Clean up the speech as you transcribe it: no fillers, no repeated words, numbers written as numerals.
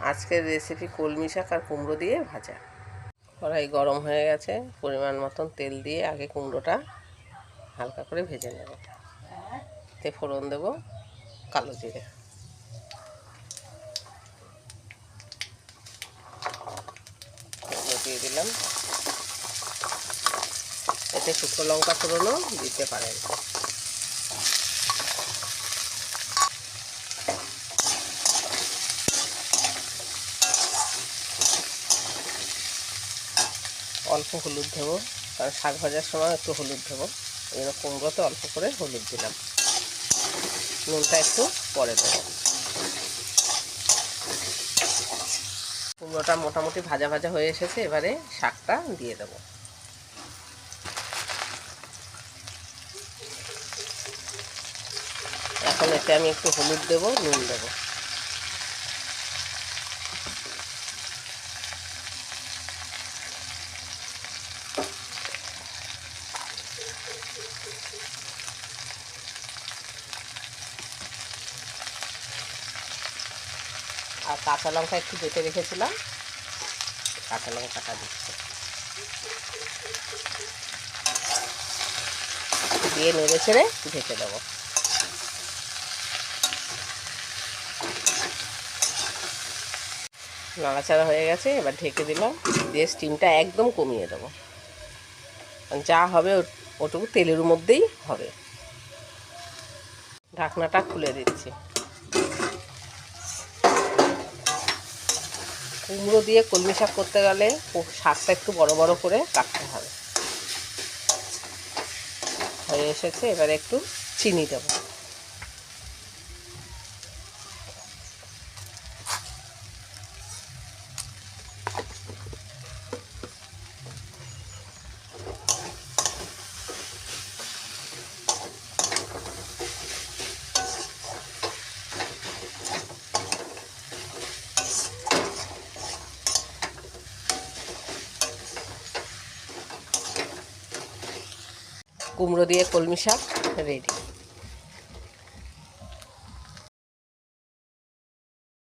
আজকের রেসিপি কলমি শাক আর কুমড়ো দিয়ে ভাজা। কড়াই গরম হয়ে গেছে, পরিমাণ মতন তেল দিয়ে আগে কুমড়োটা হালকা করে ভেজে নেব। তে ফোড়ন দেব কালো জিরে, দিয়ে দিলাম। এতে শুকনো লঙ্কা ফোড়নও দিতে পারেন। অল্প হলুদ দেবো, কারণ শাক ভাজার সময় একটু হলুদ দেবো। এই জন্য কুমড়োতে অল্প করে হলুদ দিলাম। নুনটা একটু পরে দেবো। কুমড়োটা মোটামুটি ভাজা ভাজা হয়ে এসেছে, এবারে শাকটা দিয়ে দেবো। এখন এতে আমি একটু হলুদ দেবো, নুন দেবো। আর কাঁচা লঙ্কা একটু বেটে রেখেছিলাম, কাঁচা লঙ্কাটা দিচ্ছি। দিয়ে নেড়ে ছেড়ে ঢেকে দেবো। নাড়াচাড়া হয়ে গেছে, এবার ঢেকে দিলাম। দিয়ে স্টিমটা একদম কমিয়ে দেবো। যা হবে ওটুকু তেলের মধ্যেই হবে। ঢাকনাটা খুলে দিচ্ছি। কুমড়ো দিয়ে কলমি শাক করতে গেলে শাকটা একটু বড় বড় করে কাটতে হবে। হয়ে এসেছে, এবারে একটু চিনি দেব। কুমড়ো দিয়ে কলমি শাক রেডি।